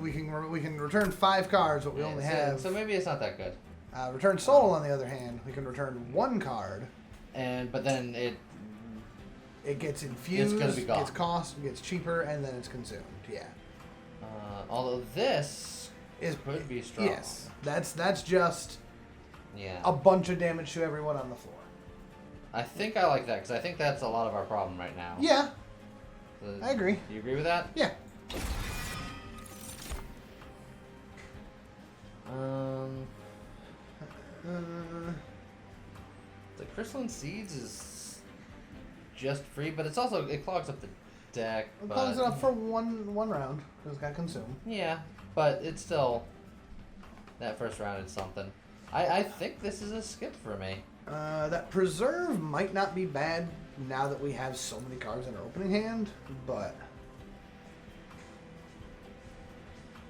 return 5 cards, but we only have. So maybe it's not that good. Return Soul, on the other hand, we can return 1 card. But then it gets infused, it's gonna be gone. gets cost, gets cheaper, and then it's consumed. Yeah. Although this could be strong. Yes, that's just a bunch of damage to everyone on the floor. I think I like that because I think that's a lot of our problem right now. Yeah, I agree. Do you agree with that? Yeah. The Crystalline Seeds is just free, but it clogs up the deck. It clogs it up for one round because it got consumed. Yeah, but it's still that first round is something. I think this is a skip for me. That Preserve might not be bad now that we have so many cards in our opening hand, but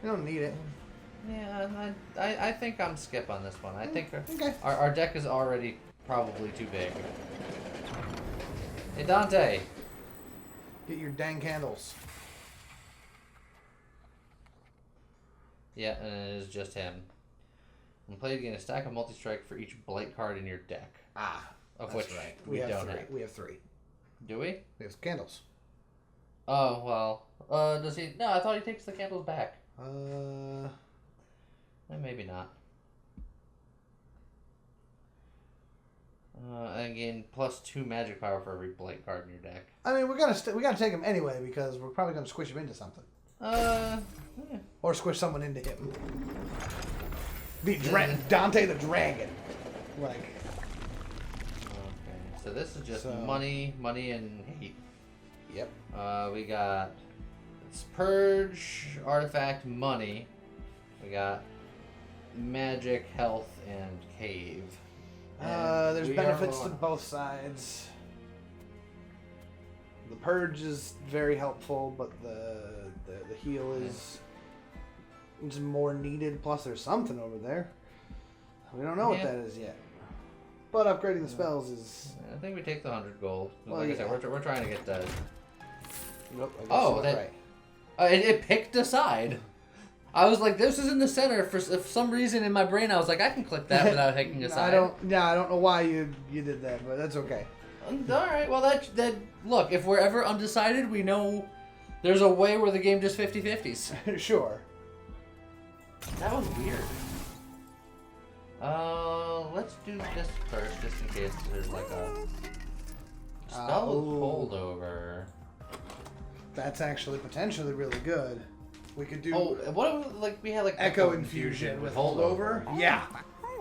we don't need it. Yeah, I think I'm skip on this one. I think okay. our deck is already probably too big. Hey, Dante. Get your dang candles. Yeah, and it is just him. When played, gain a stack of multi-strike for each blight card in your deck. Of which right. we don't 3. have. We have 3. Do we? We have candles. Oh, well. Does he? No, I thought he takes the candles back. Maybe not. And gain +2 magic power for every blight card in your deck. I mean, we gotta take him anyway because we're probably gonna squish him into something. Yeah. Or squish someone into him. Be Dante the Dragon. Like. Okay, so this is just money, and hate. Yep. We got Purge, Artifact, Money. We got Magic, Health, and Cave. There's benefits to both sides. The Purge is very helpful, but the heal is just more needed. Plus, there's something over there. We don't know what that is yet. But upgrading the spells is... I think we take the 100 gold. Well, like I said, we're trying to get the... Nope, I guess oh, that... Right. It picked a side. I was like, this is in the center. For some reason in my brain, I was like, I can click that without picking a side. I don't know why you did that, but that's okay. All right. Well, that look, if we're ever undecided, we know there's a way where the game just 50-50s. Sure. That was weird. Let's do this first, just in case there's like a spell holdover. That's actually potentially really good. We could do. Oh, what if we had like Echo Infusion with holdover? Yeah.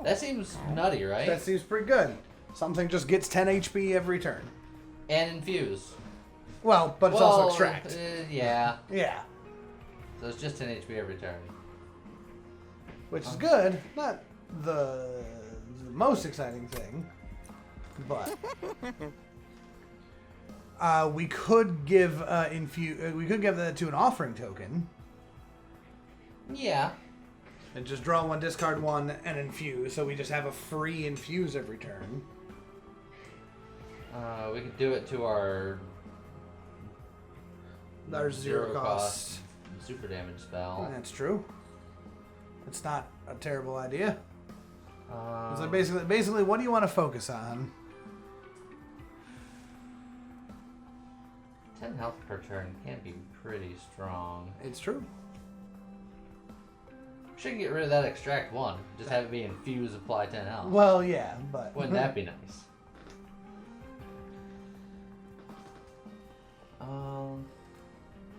That seems nutty, right? That seems pretty good. Something just gets 10 HP every turn. And infuse. Well, but it's also extract. Yeah. Yeah. So it's just 10 HP every turn. Which is good. Not the most exciting thing, but we could give we could give that to an offering token. Yeah. And just draw one, discard one, and infuse. So we just have a free infuse every turn. We could do it to our zero cost super damage spell. That's true. It's not a terrible idea. So basically, what do you want to focus on? 10 health per turn can be pretty strong. It's true. Should get rid of that extract one. Just have it be infuse, apply 10 health. Well, yeah, but wouldn't that be nice?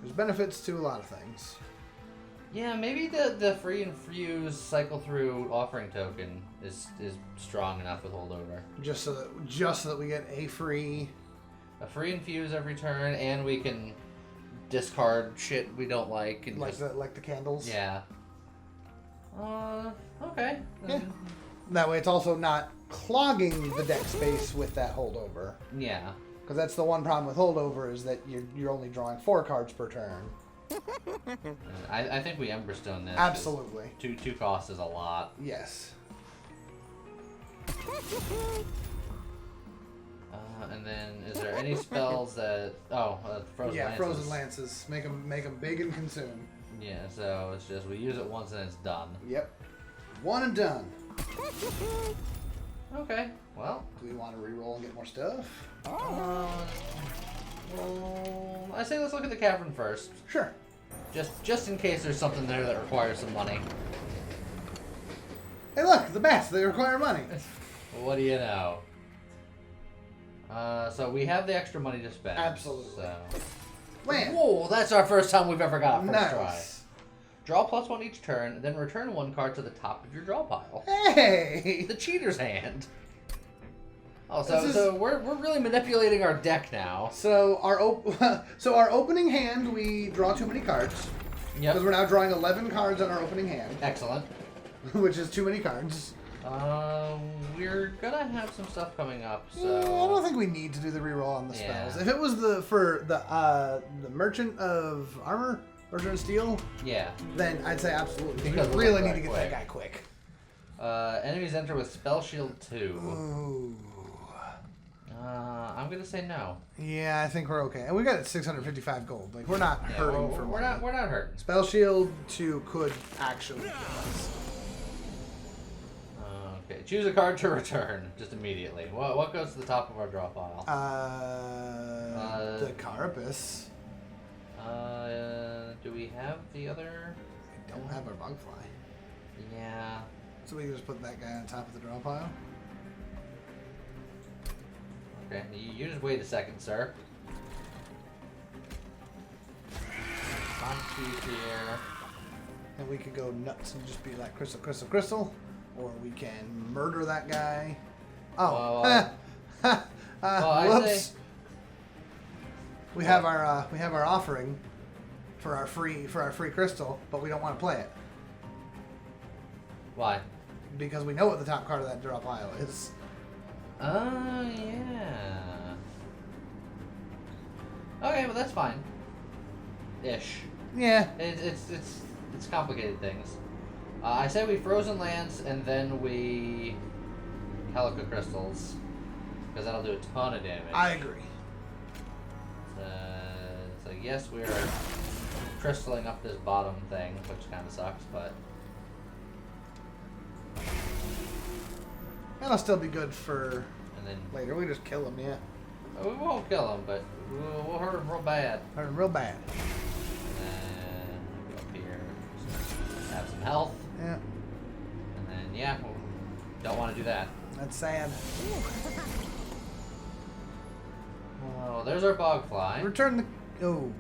There's benefits to a lot of things. Yeah, maybe the free infuse cycle through offering token is strong enough with holdover. Just so that we get a free infuse every turn, and we can discard shit we don't like, and like the candles. Yeah. Okay. Yeah. That way, it's also not clogging the deck space with that holdover. Yeah. Because that's the one problem with holdover is that you're only drawing 4 cards per turn. I think we Emberstone this. Absolutely. Two costs is a lot. Yes. And then, is there any spells that... Frozen Lances. Yeah, Frozen Lances. Make them big and consume. Yeah, so it's just we use it once and it's done. Yep. One and done. Okay, well... Do we want to reroll and get more stuff? Well, I say let's look at the Cavern first. Sure. Just in case there's something there that requires some money. Hey look, the bats, they require money. What do you know? So we have the extra money to spend. Absolutely. So. Land. Whoa, that's our first time we've ever got a first try. Nice. Draw +1 each turn, then return 1 card to the top of your draw pile. Hey! The cheater's hand. Oh, so we're really manipulating our deck now. So our opening hand, we draw too many cards. Yep. Because we're now drawing 11 cards on our opening hand. Excellent. Which is too many cards. We're gonna have some stuff coming up, so... I don't think we need to do the reroll on the spells. If it was for the Merchant of Armor, Merchant of Steel, yeah, then I'd say absolutely. Because we really need to get that guy quick. Enemies enter with Spell Shield 2. Ooh. I'm gonna say no. Yeah, I think we're okay. And we got 655 gold. Like, we're not hurting for money. We're not hurting. Spell Shield 2 could actually kill us. Okay, choose a card to return just immediately. What goes to the top of our draw pile? The Carapace. Do we have the other? We don't have our Bugfly. Yeah. So we can just put that guy on top of the draw pile? Okay, you just wait a second, sir. Confuse here. And we could go nuts and just be like crystal, crystal, crystal. Or we can murder that guy. Oh. Well, whoops. We have our offering for our free crystal, but we don't want to play it. Why? Because we know what the top card of that draw pile is. Oh, yeah. Okay, well that's fine. Ish. Yeah. It's complicated things. I say we Frozen Lands and then we Calico Crystals. Because that'll do a ton of damage. I agree. So yes, we are crystalling up this bottom thing, which kind of sucks, but... That'll still be good for and then later. We just kill him, yeah. We won't kill him, but we'll hurt him real bad. Hurt him real bad. And then go up here, have some health. Yeah. And then, yeah, we don't want to do that. That's sad. Oh, there's our bogfly. Return the... Oh.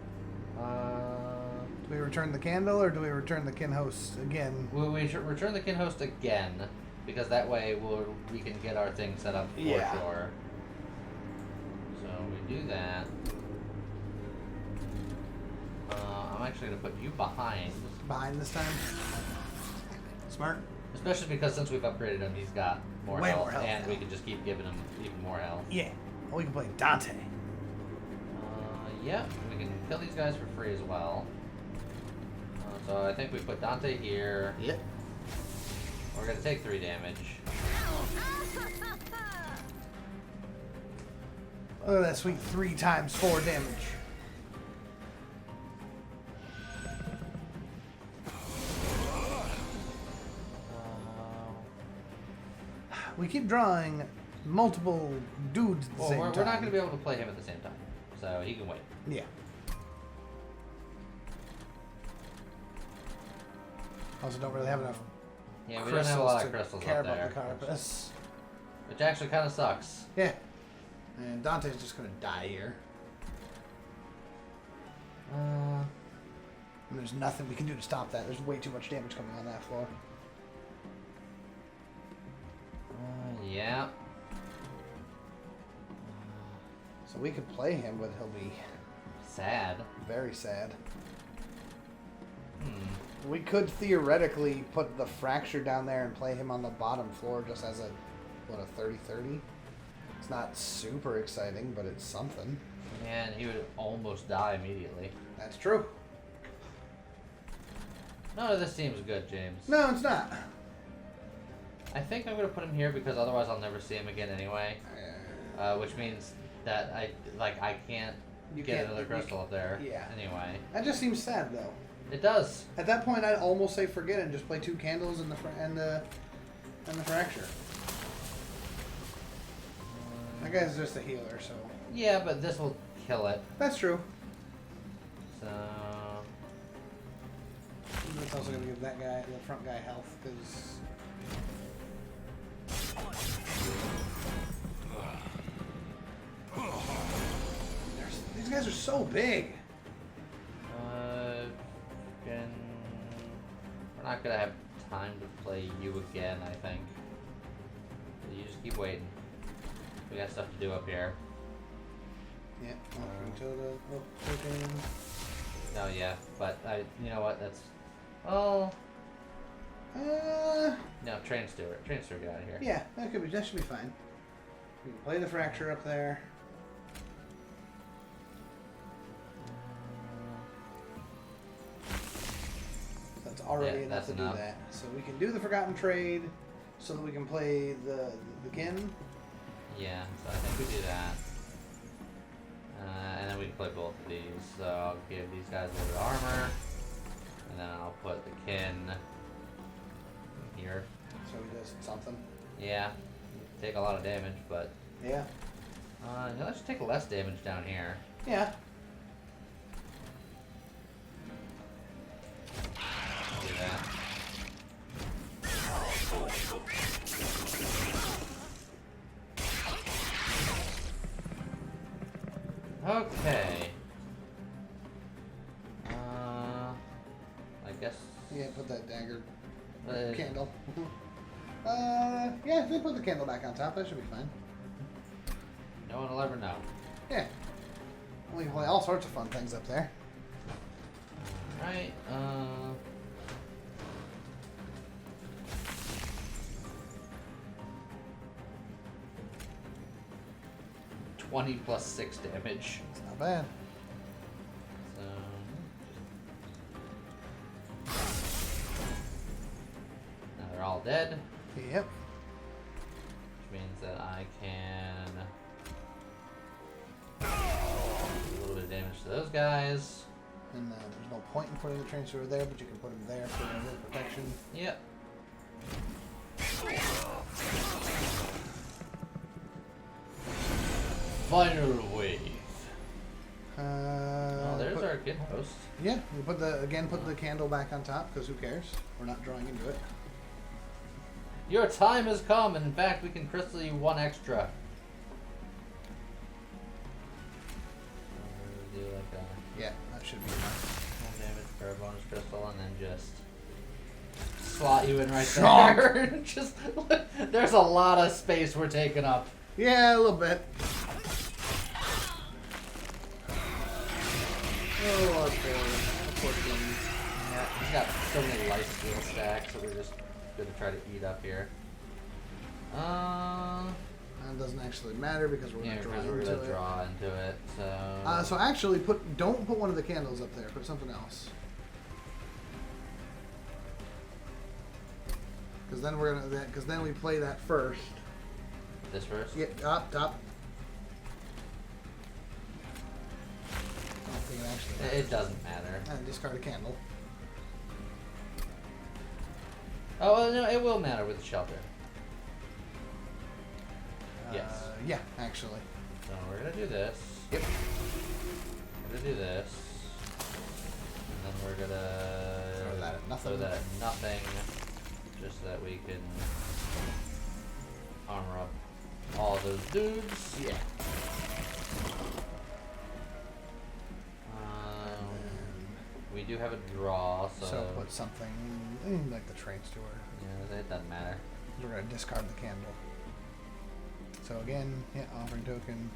Uh, Do we return the candle, or do we return the kin host again? we should return the kin host again, because that way we can get our thing set up for sure. So we do that. I'm actually going to put you behind. Behind this time? Smart. Especially because since we've upgraded him, he's got more Way health, more health and now. we can just keep giving him even more health. Yeah. Oh, we can play Dante. Yeah, we can kill these guys for free as well. So I think we put Dante here. Yep. We're going to take 3 damage. Look at that sweet 3 times 4 damage. We keep drawing multiple dudes at the same time. We're not going to be able to play him at the same time, so he can wait. Yeah. Also, don't really have enough. Yeah, we don't have a lot of crystals crystals care up about there, the carapace. which actually kind of sucks. Yeah. And Dante's just gonna die here. And there's nothing we can do to stop that. There's way too much damage coming on that floor. Yeah. So we could play him, but he'll be Sad. very sad. Hmm. We could theoretically put the fracture down there and play him on the bottom floor just as a, what, a 30-30? It's not super exciting, but it's something. Man, he would almost die immediately. That's true. None of this seems good, James. No, it's not. I think I'm going to put him here because otherwise I'll never see him again anyway. Which means that I can't get another crystal up there. Yeah. Anyway. That just seems sad, though. It does. At that point, I'd almost say forget it and just play 2 candles and the fracture. That guy's just a healer, so. Yeah, but this will kill it. That's true. So. It's also gonna give that guy, the front guy, health because. These guys are so big. We're not gonna have time to play you again, I think. You just keep waiting. We got stuff to do up here. Yeah. Oh yeah, but you know what? That's no, train steward, get out of here. Yeah, that should be fine. We can play the fracture up there. That's already enough to do that. So we can do the Forgotten Trade, so that we can play the kin. Yeah, so I think we do that. And then we can play both of these. So I'll give these guys a little bit of armor. And then I'll put the kin here. So he does something. Yeah. Take a lot of damage, but... Yeah. Let's just take less damage down here. Yeah. I'll do that. Okay. I guess... Yeah, put that dagger Uh, candle. Yeah, they put the candle back on top. That should be fine. No one will ever know. Yeah. We can play all sorts of fun things up there. Right. 20 plus 6 damage. It's not bad. So now they're all dead. Yep. Which means that I can do a little bit of damage to those guys. And there's no point in putting the transfer there, but you can put them there for a little protection. Yep. Final wave. Oh, there's our good host. Yeah, we put the candle back on top because who cares? We're not drawing into it. Your time has come, and in fact, we can crystal you 1 extra. Do like a Yeah, that should be enough. 1 damage for a bonus crystal, and then just slot you in right Shonk. there. Just there's a lot of space we're taking up. Yeah, a little bit. Oh, unfortunately. Yeah, he's got so many life steal stacks, so we're just gonna try to eat up here. That doesn't actually matter because we're Yeah, gonna because we're gonna draw into it. So. So actually, don't put one of the candles up there. Put something else. Because then we're gonna. Because then we play that first. This first. Yeah, top. I don't think it actually matters. It doesn't matter. And discard a candle. Oh well, no, it will matter with the shelter. Yes. Yeah, actually. So we're gonna do this. Yep. We're gonna do this. And then we're gonna Throw that at nothing. Throw that at nothing. Just so that we can armor up all those dudes. Yeah. We do have a draw, So put something like the train steward. Yeah, it doesn't matter. We're gonna discard the candle. So again, yeah, offering token.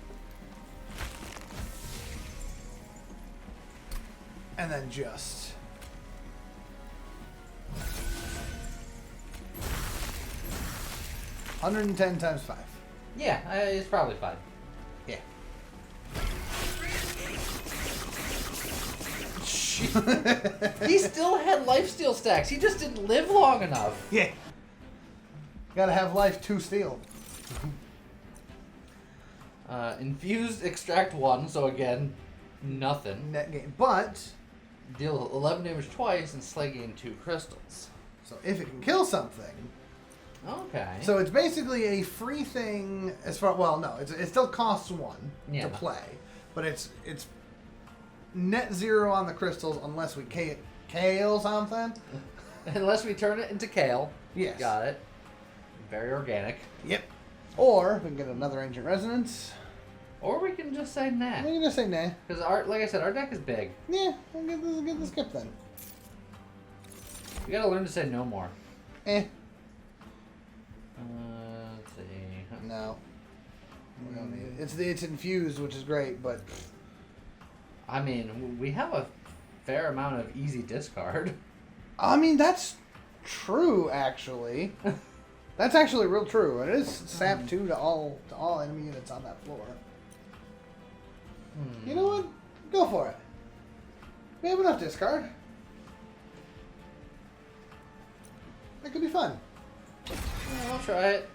And then just 110 times 5. Yeah, it's probably fine. Yeah. He still had lifesteal stacks. He just didn't live long enough. Yeah. Gotta have life to steal. Infused extract 1, so again, nothing. Net gain. But Deal 11 damage twice and slay gain 2 crystals. so if it can kill something. Okay. So it's basically a free thing as far no, it still costs 1 Yeah. to play. But it's net 0 on the crystals unless we kale something. Unless we turn it into kale. Yes. Got it. Very organic. Yep. Or we can get another ancient resonance. Or we can just say nah. We can just say nah. Because like I said, our deck is big. Yeah, we'll get the skip then. We gotta learn to say no more. Eh. Let's see. No. We don't need it. It's infused, which is great, but I mean, we have a fair amount of easy discard. I mean that's true actually. That's actually real true. It is sap 2 to all enemy units on that floor. You know what? Go for it. We have enough discard. That could be fun. Yeah, I'll try it.